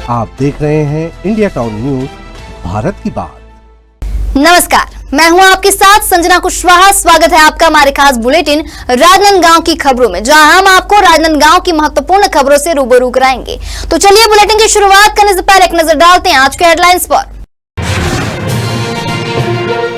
आप देख रहे हैं इंडिया टाउन न्यूज, भारत की बात। नमस्कार, मैं हूं आपके साथ संजना कुशवाहा। स्वागत है आपका हमारे खास बुलेटिन राजनांदगांव की खबरों में, जहां हम आपको राजनांदगांव की महत्वपूर्ण खबरों से रूबरू कराएंगे। तो चलिए बुलेटिन की शुरुआत करने से पहले एक नजर डालते हैं आज के हेडलाइंस पर।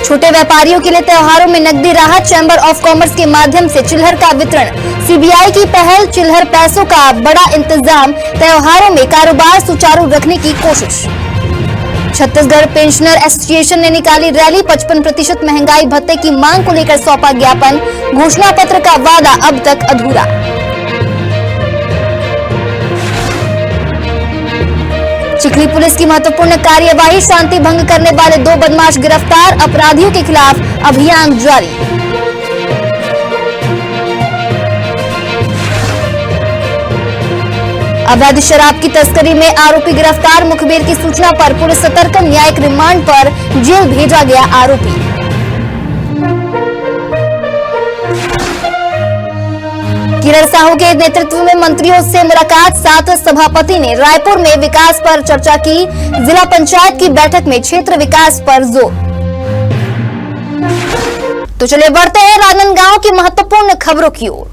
छोटे व्यापारियों के लिए त्योहारों में नकदी राहत, चैम्बर ऑफ कॉमर्स के माध्यम से चिल्हर का वितरण। सीबीआई की पहल, चिल्हर पैसों का बड़ा इंतजाम, त्योहारों में कारोबार सुचारू रखने की कोशिश। छत्तीसगढ़ पेंशनर एसोसिएशन ने निकाली रैली, 55% महंगाई भत्ते की मांग को लेकर सौंपा ज्ञापन। घोषणा पत्र का वादा अब तक अधूरा। चिखली पुलिस की महत्वपूर्ण कार्यवाही, शांति भंग करने वाले 2 बदमाश गिरफ्तार, अपराधियों के खिलाफ अभियान जारी। अवैध शराब की तस्करी में आरोपी गिरफ्तार, मुखबिर की सूचना पर पुलिस सतर्क, न्यायिक रिमांड पर जेल भेजा गया आरोपी। किरण साहू के नेतृत्व में मंत्रियों से मुलाकात, 7 सभापति ने रायपुर में विकास पर चर्चा की। जिला पंचायत की बैठक में क्षेत्र विकास पर जोर। तो चलिए बढ़ते हैं राजनांदगांव की महत्वपूर्ण खबरों की ओर।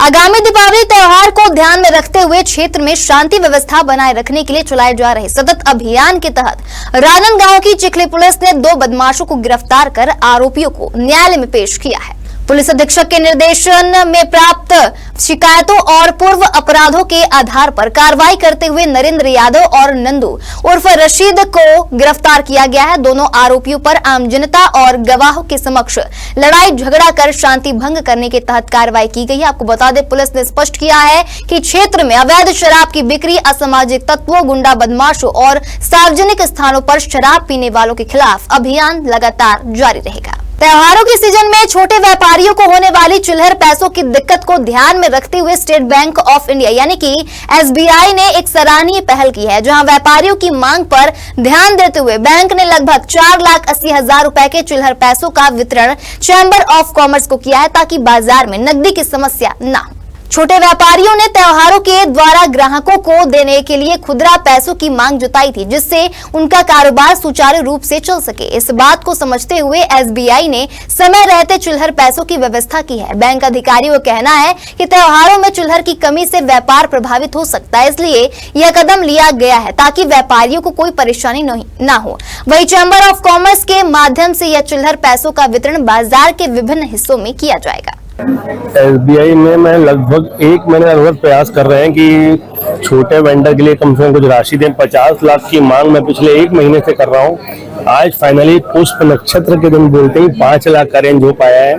आगामी दीपावली त्योहार को ध्यान में रखते हुए क्षेत्र में शांति व्यवस्था बनाए रखने के लिए चलाए जा रहे सतत अभियान के तहत राजनांदगांव की चिखली पुलिस ने 2 बदमाशों को गिरफ्तार कर आरोपियों को न्यायालय में पेश किया है। पुलिस अधीक्षक के निर्देशन में प्राप्त शिकायतों और पूर्व अपराधों के आधार पर कार्रवाई करते हुए नरेंद्र यादव और नंदू उर्फ रशीद को गिरफ्तार किया गया है। दोनों आरोपियों पर आम जनता और गवाहों के समक्ष लड़ाई झगड़ा कर शांति भंग करने के तहत कार्रवाई की गई है। आपको बता दें, पुलिस ने स्पष्ट किया है कि क्षेत्र में अवैध शराब की बिक्री, असामाजिक तत्वों, गुंडा बदमाशों और सार्वजनिक स्थानों पर शराब पीने वालों के खिलाफ अभियान लगातार जारी रहेगा। त्योहारों के सीजन में छोटे व्यापारियों को होने वाली चिल्हर पैसों की दिक्कत को ध्यान में रखते हुए स्टेट बैंक ऑफ इंडिया यानी कि एसबीआई ने एक सराहनीय पहल की है, जहां व्यापारियों की मांग पर ध्यान देते हुए बैंक ने लगभग 4,80,000 रुपए के चिल्हर पैसों का वितरण चैम्बर ऑफ कॉमर्स को किया है, ताकि बाजार में नकदी की समस्या न हो। छोटे व्यापारियों ने त्योहारों के द्वारा ग्राहकों को देने के लिए खुदरा पैसों की मांग जताई थी, जिससे उनका कारोबार सुचारू रूप से चल सके। इस बात को समझते हुए एसबीआई ने समय रहते चिल्हर पैसों की व्यवस्था की है। बैंक अधिकारियों का कहना है कि त्योहारों में चिल्हर की कमी से व्यापार प्रभावित हो सकता है, इसलिए यह कदम लिया गया है ताकि व्यापारियों को कोई परेशानी न हो। वही चैम्बर ऑफ कॉमर्स के माध्यम से यह चिल्हर पैसों का वितरण बाजार के विभिन्न हिस्सों में किया जाएगा। एसबीआई में मैं लगभग 1 महीने लगभग प्रयास कर रहे हैं कि छोटे वेंडर के लिए कम से कम कुछ राशि दें। 50 लाख की मांग मैं पिछले 1 महीने से कर रहा हूं। आज फाइनली पुष्प नक्षत्र के दिन बोलते ही 5 लाख का रेंज हो पाया है।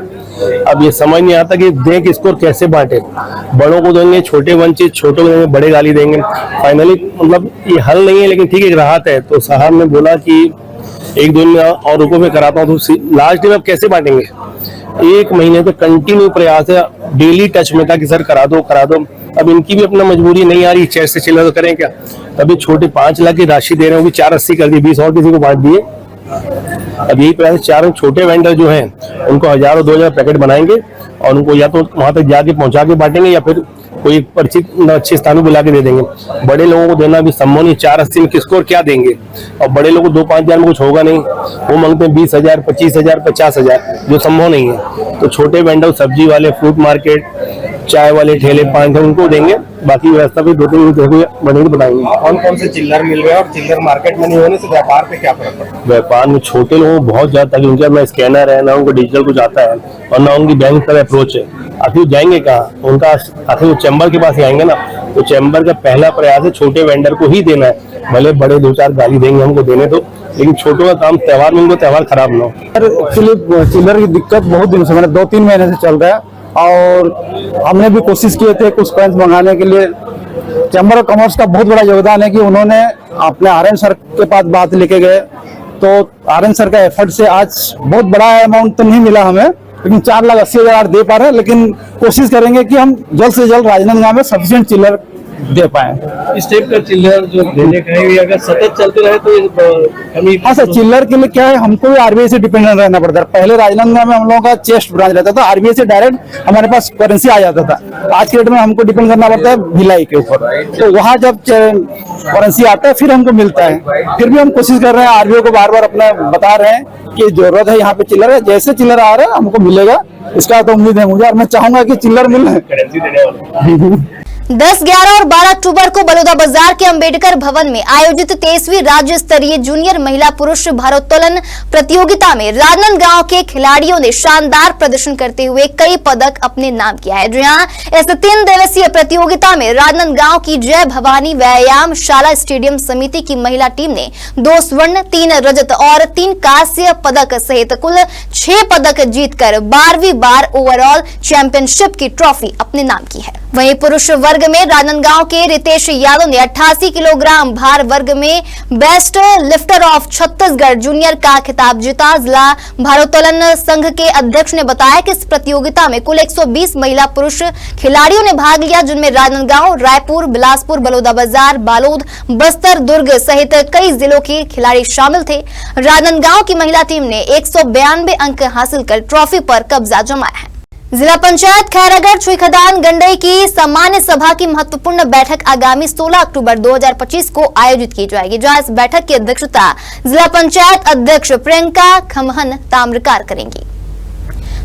अब ये समझ नहीं आता कि दें किसको और कैसे बांटे। बड़ों को देंगे छोटे वंचित, छोटों को देंगे बड़े गाली देंगे। फाइनली मतलब ये हल नहीं है, लेकिन ठीक है, राहत है। तो साहब ने बोला कि 1-2 दिन में और रुको मैं कराता हूँ। तो लास्ट डे में अब कैसे बांटेंगे? 1 महीने से कंटिन्यू प्रयास है, डेली टच में था कि सर करा दो करा दो। अब इनकी भी अपना मजबूरी नहीं आ रही, चेयर से चिल्ला तो करें क्या। तभी छोटे 5 लाख की राशि दे रहे हैं, वो भी 480 कर दी, 20 और किसी को बांट दिए। अब यही प्रयास 4 छोटे वेंडर जो हैं उनको 1000 और 2000 पैकेट बनाएंगे और उनको या तो वहां तक जाके पहुंचा के बांटेंगे या फिर कोई परिचित अच्छे स्थानों बुला के दे देंगे। बड़े लोगों को देना भी संभव नहीं। 480 में किसको और क्या देंगे? और बड़े लोगों को 2-5 हजार में कुछ होगा नहीं। वो मांगते हैं 20,000, 25,000, 50,000, जो संभव नहीं है। तो छोटे वेंडर, सब्जी वाले, फ्रूट मार्केट, चाय वाले ठेले 5 उनको देंगे। बाकी व्यवस्था भी 2-3 बनेगी बताएंगे। कौन से चिल्लर मिल रहे हैं और चिल्लर मार्केट में नहीं होने से व्यापार पे क्या फर्क पड़ता है? व्यापार में छोटे लोगों को बहुत ज्यादा, क्योंकि ना स्कैनर है, ना उनको डिजिटल कुछ आता है और ना उनकी बैंक का अप्रोच है। आखिर जाएंगे कहाँ? उनका आखिर वो चैम्बर के पास ही आएंगे ना। तो चैम्बर का पहला प्रयास है छोटे वेंडर को ही देना है। भले बड़े 2-4 गाली देंगे हमको देने दो, लेकिन छोटों का काम त्योहार में उनको त्योहार खराब ना हो। एक्चुअली चिल्लर की दिक्कत बहुत दिन से, मैंने 2-3 महीने से चल रहा है और हमने भी कोशिश किए थे कुछ कॉइन्स मंगाने के लिए। चैम्बर ऑफ कॉमर्स का बहुत बड़ा योगदान है कि उन्होंने अपने आर्यन सर के पास बात लेके गए, तो आर्यन सर का एफर्ट से आज बहुत बड़ा अमाउंट तो नहीं मिला हमें, लेकिन 4,80,000 दे पा रहे हैं। लेकिन कोशिश करेंगे कि हम जल्द से जल्द राजनांदगांव में सफिशिएंट चिल्लर दे पाए। इस टाइप का चिल्लर जो देने का है, अगर सतत चलते रहे तो हाँ सर, चिल्लर के लिए क्या है, हमको भी आरबीआई से डिपेंडेंट रहना पड़ता है। पहले राजनांदगांव में हम लोगों का चेस्ट ब्रांच रहता था, आरबीआई से डायरेक्ट हमारे पास करेंसी आ जाता था। आज के डेट में हमको डिपेंड करना पड़ता है भिलाई के ऊपर। तो वहाँ जब करेंसी आता है फिर हमको मिलता है। फिर भी हम कोशिश कर रहे हैं, आरबीओ को बार बार अपना बता रहे हैं कि जरूरत है यहाँ पे चिल्लर है, जैसे चिल्लर आ रहा है हमको मिलेगा, इसका तो उम्मीद है मुझे, और मैं चाहूंगा कि चिल्लर मिले। 10, 11 और 12 अक्टूबर को बलौदा बाजार के अंबेडकर भवन में आयोजित 23वीं राज्य स्तरीय जूनियर महिला पुरुष भारोत्तोलन प्रतियोगिता में राजनांदगांव के खिलाड़ियों ने शानदार प्रदर्शन करते हुए कई पदक अपने नाम किया है। जी हां, इस 3 दिवसीय प्रतियोगिता में राजनांदगांव की जय भवानी व्यायाम शाला स्टेडियम समिति की महिला टीम ने 2 स्वर्ण, 3 रजत और 3 कांस्य पदक सहित कुल 6 पदक जीतकर 12वीं बार ओवरऑल चैंपियनशिप की ट्रॉफी अपने नाम की है। वहीं पुरुष वर्ग में राजनांदगांव के रितेश यादव ने 88 किलोग्राम भार वर्ग में best lifter of Chhattisgarh junior का खिताब जीता। जिला भारोत्तोलन संघ के अध्यक्ष ने बताया कि इस प्रतियोगिता में कुल 120 महिला पुरुष खिलाड़ियों ने भाग लिया, जिनमें राजनांदगांव, रायपुर, बिलासपुर, बलौदा बाजार, बालोद, बस्तर, दुर्ग सहित कई जिलों के खिलाड़ी शामिल थे। राजनांदगांव की महिला टीम ने 192 अंक हासिल कर ट्रॉफी पर कब्जा जमाया है। जिला पंचायत खैरागढ़ छुईखदान गंडई की सामान्य सभा की महत्वपूर्ण बैठक आगामी 16 अक्टूबर 2025 को आयोजित की जाएगी, जहां इस बैठक की अध्यक्षता जिला पंचायत अध्यक्ष प्रियंका खमहन ताम्रकार करेंगी।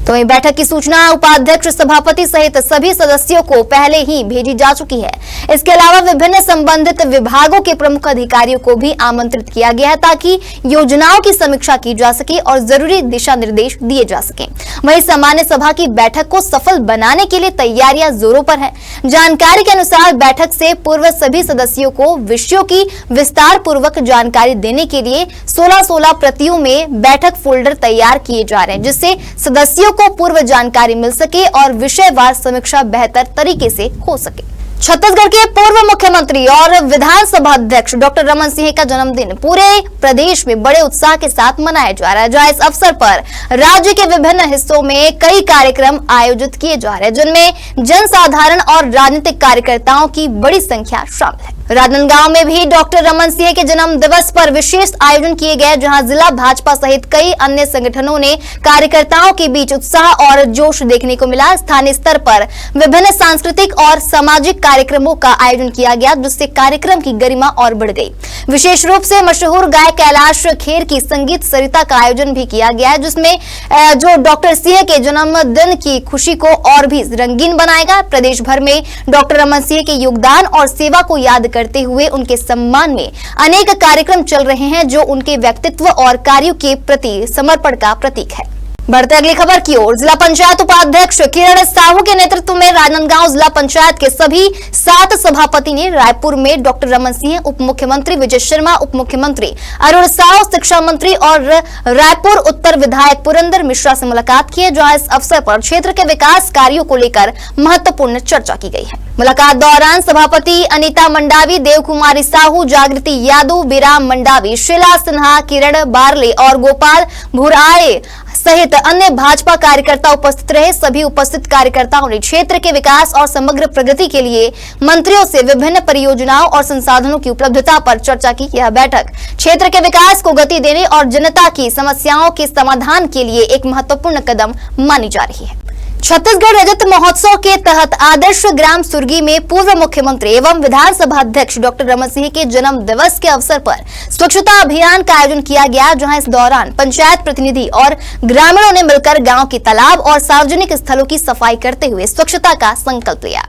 तो वहीं बैठक की सूचना उपाध्यक्ष, सभापति सहित सभी सदस्यों को पहले ही भेजी जा चुकी है। इसके अलावा विभिन्न संबंधित विभागों के प्रमुख अधिकारियों को भी आमंत्रित किया गया है, ताकि योजनाओं की समीक्षा की जा सके और जरूरी दिशा निर्देश दिए जा सके। वहीं सामान्य सभा की बैठक को सफल बनाने के लिए तैयारियां जोरों पर है। जानकारी के अनुसार बैठक से पूर्व सभी सदस्यों को विषयों की विस्तार पूर्वक जानकारी देने के लिए 16 प्रतियों में बैठक फोल्डर तैयार किए जा रहे हैं, जिससे सदस्यों को पूर्व जानकारी मिल सके और विषयवार समीक्षा बेहतर तरीके से हो सके। छत्तीसगढ़ के पूर्व मुख्यमंत्री और विधानसभा अध्यक्ष डॉक्टर रमन सिंह का जन्मदिन पूरे प्रदेश में बड़े उत्साह के साथ मनाया जा रहा है, जहां इस अवसर पर राज्य के विभिन्न हिस्सों में कई कार्यक्रम आयोजित किए जा रहे हैं, जिनमें जनसाधारण और राजनीतिक कार्यकर्ताओं की बड़ी संख्या शामिल है। राजनांदगांव में भी डॉक्टर रमन सिंह के जन्म दिवस पर विशेष आयोजन किए गए, जहां जिला भाजपा सहित कई अन्य संगठनों ने कार्यकर्ताओं के बीच उत्साह और जोश देखने को मिला। स्थानीय स्तर पर विभिन्न सांस्कृतिक और सामाजिक कार्यक्रमों का आयोजन किया गया, जिससे कार्यक्रम की गरिमा और बढ़ गई। विशेष रूप से मशहूर गायक कैलाश खेर की संगीत सरिता का आयोजन भी किया गया है, जिसमें जो डॉक्टर सिंह के जन्मदिन की खुशी को और भी रंगीन बनाएगा। प्रदेश भर में डॉक्टर रमन सिंह के योगदान और सेवा को याद करते हुए उनके सम्मान में अनेक कार्यक्रम चल रहे हैं, जो उनके व्यक्तित्व और कार्यों के प्रति समर्पण का प्रतीक है। बढ़ते अगली खबर की ओर। जिला पंचायत उपाध्यक्ष किरण साहू के नेतृत्व में राजनांदगांव जिला पंचायत के सभी 7 सभापति ने रायपुर में डॉक्टर रमन सिंह, उप मुख्यमंत्री विजय शर्मा, उप मुख्यमंत्री अरुण साहू, शिक्षा मंत्री और रायपुर उत्तर विधायक पुरंदर मिश्रा से मुलाकात की, जहां इस अवसर पर क्षेत्र के विकास कार्यों को लेकर महत्वपूर्ण चर्चा की गई है। मुलाकात दौरान सभापति अनीता मंडावी, देव कुमारी साहू, जागृति यादव, बिराम मंडावी, शीला सिन्हा, किरण बारले और गोपाल भुराए सहित अन्य भाजपा कार्यकर्ता उपस्थित रहे। सभी उपस्थित कार्यकर्ताओं ने क्षेत्र के विकास और समग्र प्रगति के लिए मंत्रियों से विभिन्न परियोजनाओं और संसाधनों की उपलब्धता पर चर्चा की। यह बैठक क्षेत्र के विकास को गति देने और जनता की समस्याओं के समाधान के लिए एक महत्वपूर्ण कदम मानी जा रही है। छत्तीसगढ़ रजत महोत्सव के तहत आदर्श ग्राम सुरगी में पूर्व मुख्यमंत्री एवं विधानसभा अध्यक्ष डॉक्टर रमन सिंह के जन्म दिवस के अवसर पर स्वच्छता अभियान का आयोजन किया गया, जहां इस दौरान पंचायत प्रतिनिधि और ग्रामीणों ने मिलकर गांव के तालाब और सार्वजनिक स्थलों की सफाई करते हुए स्वच्छता का संकल्प लिया।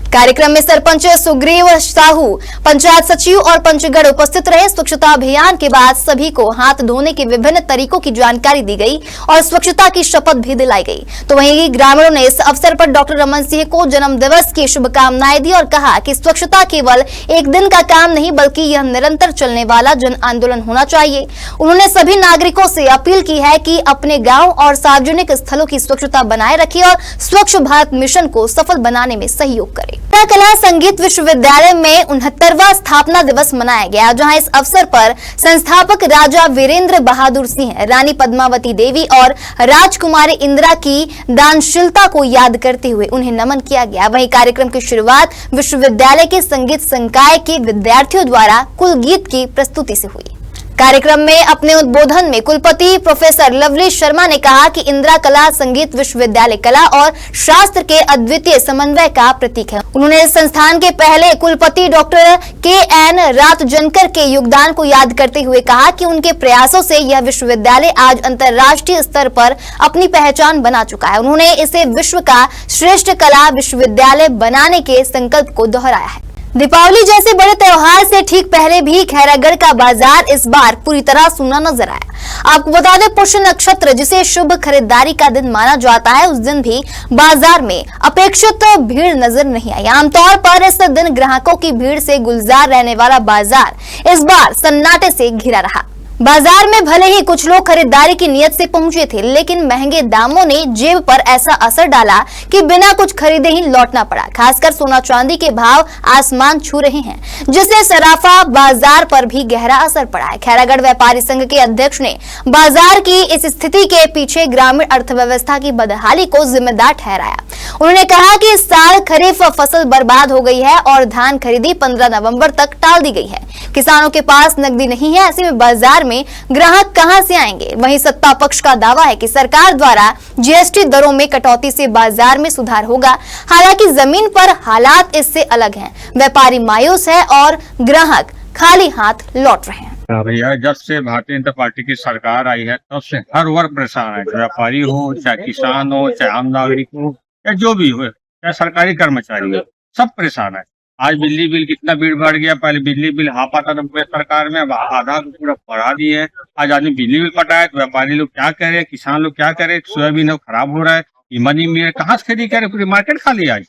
कार्यक्रम में सरपंच सुग्रीव साहू, पंचायत सचिव और पंचगढ़ उपस्थित रहे। स्वच्छता अभियान के बाद सभी को हाथ धोने के विभिन्न तरीकों की जानकारी दी गई और स्वच्छता की शपथ भी दिलाई गई। तो वहीं ग्रामीणों ने इस अवसर पर डॉक्टर रमन सिंह को जन्म दिवस की शुभकामनाएं दी और कहा कि स्वच्छता केवल एक दिन का काम नहीं, बल्कि यह निरंतर चलने वाला जन आंदोलन होना चाहिए। उन्होंने सभी नागरिकों से अपील की है कि अपने गाँव और सार्वजनिक स्थलों की स्वच्छता बनाए रखें और स्वच्छ भारत मिशन को सफल बनाने में सहयोग करें। कला संगीत विश्वविद्यालय में 69वां स्थापना दिवस मनाया गया, जहां इस अवसर पर संस्थापक राजा वीरेंद्र बहादुर सिंह, रानी पद्मावती देवी और राजकुमारी इंदिरा की दानशीलता को याद करते हुए उन्हें नमन किया गया। वहीं कार्यक्रम की शुरुआत विश्वविद्यालय के संगीत संकाय के विद्यार्थियों द्वारा कुल गीत की प्रस्तुति से हुई। कार्यक्रम में अपने उद्बोधन में कुलपति प्रोफेसर लवली शर्मा ने कहा कि इंदिरा कला संगीत विश्वविद्यालय कला और शास्त्र के अद्वितीय समन्वय का प्रतीक है। उन्होंने इस संस्थान के पहले कुलपति डॉक्टर के.एन. रातजनकर के योगदान को याद करते हुए कहा कि उनके प्रयासों से यह विश्वविद्यालय आज अंतर्राष्ट्रीय स्तर पर अपनी पहचान बना चुका है। उन्होंने इसे विश्व का श्रेष्ठ कला विश्वविद्यालय बनाने के संकल्प को दोहराया है। दीपावली जैसे बड़े त्योहार से ठीक पहले भी खैरागढ़ का बाजार इस बार पूरी तरह सूना नजर आया। आपको बता दें, पुष्य नक्षत्र जिसे शुभ खरीदारी का दिन माना जाता है, उस दिन भी बाजार में अपेक्षित भीड़ नजर नहीं आई। आमतौर पर इस दिन ग्राहकों की भीड़ से गुलजार रहने वाला बाजार इस बार सन्नाटे से घिरा रहा। बाजार में भले ही कुछ लोग खरीदारी की नियत से पहुंचे थे, लेकिन महंगे दामों ने जेब पर ऐसा असर डाला कि बिना कुछ खरीदे ही लौटना पड़ा। खासकर सोना चांदी के भाव आसमान छू रहे हैं, जिससे सराफा बाजार पर भी गहरा असर पड़ा है। खैरागढ़ व्यापारी संघ के अध्यक्ष ने बाजार की इस स्थिति के पीछे ग्रामीण अर्थव्यवस्था की बदहाली को जिम्मेदार ठहराया। उन्होंने कहा कि इस साल खरीफ फसल बर्बाद हो गई है और धान खरीदी 15 नवंबर तक टाल दी गई है। किसानों के पास नकदी नहीं है, ऐसे में बाजार में ग्राहक कहां से आएंगे। वहीं सत्ता पक्ष का दावा है कि सरकार द्वारा जीएसटी दरों में कटौती से बाजार में सुधार होगा। हालांकि जमीन पर हालात इससे अलग हैं। व्यापारी मायूस है और ग्राहक खाली हाथ लौट रहे हैं। भैया, जब से भारतीय जनता पार्टी की सरकार आई है तब से हर वर्ग परेशान है। व्यापारी हो, चाहे किसान हो, चाहे आम नागरिक हो, या जो भी हो, चाहे सरकारी कर्मचारी हो, सब परेशान है। आज बिजली बिल कितना भीड़ बढ़ गया। पहले बिजली बिल हाफ आता था सरकार में, अब आधा पूरा बढ़ा दिए है। आज आदमी बिजली बिल पटाए तो व्यापारी लोग क्या करे, किसान लोग क्या करे। सोयाबीन खराब हो रहा है, मनी मिल कहाँ से खरीदी करे, पूरी मार्केट खाली। आज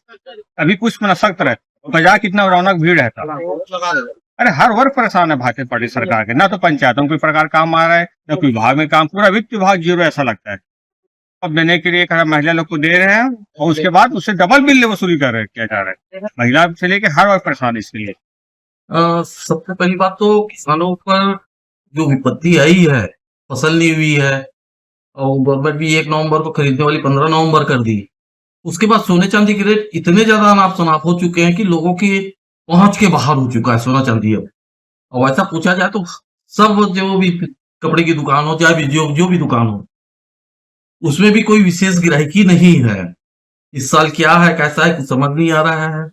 अभी कुछ न सख्त रहे, बाजार कितना रौनक भीड़ है। अरे हर वर्ग परेशान है भारतीय पार्टी सरकार के। ना तो पंचायतों में कोई प्रकार काम आ रहा है, न कोई विभाग में काम। पूरा वित्त विभाग जीरो ऐसा लगता है। अब देने के लिए महिला लोग को दे रहे हैं और उसके बाद उससे डबल बिल वसूली कर रहे हैं, क्या जा रहे हैं। महिला से लेके हर वर्ग परेशान है इसके लिए। सबसे पहली बात तो किसानों पर जो विपत्ति आई है, फसल नहीं हुई है और गवर्नमेंट भी 1 नवंबर को खरीदने वाली 15 नवंबर कर दी। उसके बाद सोने चांदी के रेट इतने ज्यादा अनाप शनाप हो चुके हैं कि लोगों की पहुंच के बाहर हो चुका है सोना चांदी। अब और ऐसा पूछा जाए तो सब जो भी कपड़े की दुकान हो, चाहे भी जो भी दुकान हो, उसमें भी कोई विशेष ग्राहकी नहीं है। इस साल क्या है कैसा है कुछ समझ नहीं आ रहा है।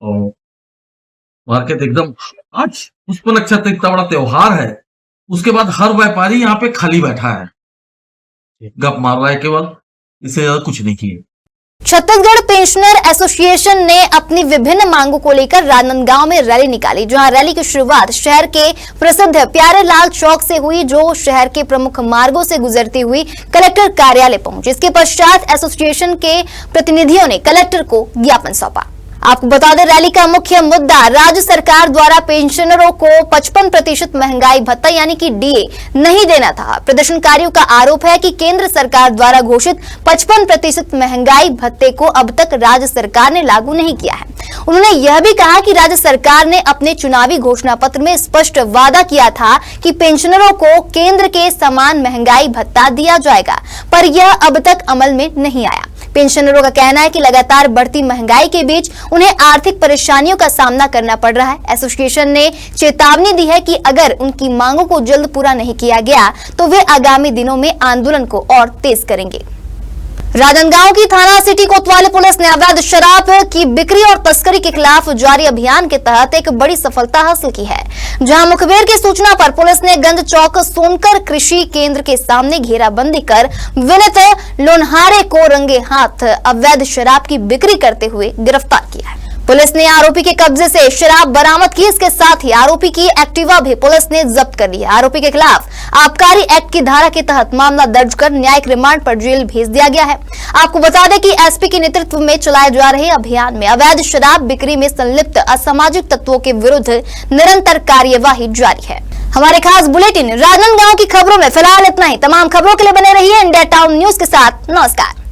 और मार्केट एकदम, आज पुष्प नक्षत्र इतना बड़ा त्योहार है, उसके बाद हर व्यापारी यहाँ पे खाली बैठा है, गप मार रहा है केवल, इससे ज्यादा कुछ नहीं किया। छत्तीसगढ़ पेंशनर एसोसिएशन ने अपनी विभिन्न मांगों को लेकर राजनांदगांव में रैली निकाली, जहां रैली की शुरुआत शहर के प्रसिद्ध प्यारेलाल चौक से हुई, जो शहर के प्रमुख मार्गों से गुजरती हुई कलेक्टर कार्यालय पहुंची। इसके पश्चात एसोसिएशन के प्रतिनिधियों ने कलेक्टर को ज्ञापन सौंपा। आपको बता दें, रैली का मुख्य मुद्दा राज्य सरकार द्वारा पेंशनरों को 55% महंगाई भत्ता यानी कि डीए नहीं देना था। प्रदर्शनकारियों का आरोप है कि केंद्र सरकार द्वारा घोषित 55% महंगाई भत्ते को अब तक राज्य सरकार ने लागू नहीं किया है। उन्होंने यह भी कहा कि राज्य सरकार ने अपने चुनावी घोषणा पत्र में स्पष्ट वादा किया था कि पेंशनरों को केंद्र के समान महंगाई भत्ता दिया जाएगा, पर यह अब तक अमल में नहीं आया। पेंशनरों का कहना है कि लगातार बढ़ती महंगाई के बीच उन्हें आर्थिक परेशानियों का सामना करना पड़ रहा है। एसोसिएशन ने चेतावनी दी है कि अगर उनकी मांगों को जल्द पूरा नहीं किया गया तो वे आगामी दिनों में आंदोलन को और तेज करेंगे। राजनांदगांव की थाना सिटी कोतवाली पुलिस ने अवैध शराब की बिक्री और तस्करी के खिलाफ जारी अभियान के तहत एक बड़ी सफलता हासिल की है, जहां मुखबिर की सूचना पर पुलिस ने गंज चौक सोनकर कृषि केंद्र के सामने घेराबंदी कर विनित लोनहारे को रंगे हाथ अवैध शराब की बिक्री करते हुए गिरफ्तार किया है। पुलिस ने आरोपी के कब्जे से शराब बरामद की। इसके साथ ही आरोपी की एक्टिवा भी पुलिस ने जब्त कर ली है। आरोपी के खिलाफ आबकारी एक्ट की धारा के तहत मामला दर्ज कर न्यायिक रिमांड पर जेल भेज दिया गया है। आपको बता दें कि एसपी के नेतृत्व में चलाए जा रहे अभियान में अवैध शराब बिक्री में संलिप्त असामाजिक तत्वों के विरुद्ध निरंतर कार्यवाही जारी है। हमारे खास बुलेटिन राजनांदगांव की खबरों में फिलहाल इतना ही। तमाम खबरों के लिए बने रहिए इंडिया टाउन न्यूज के साथ। नमस्कार।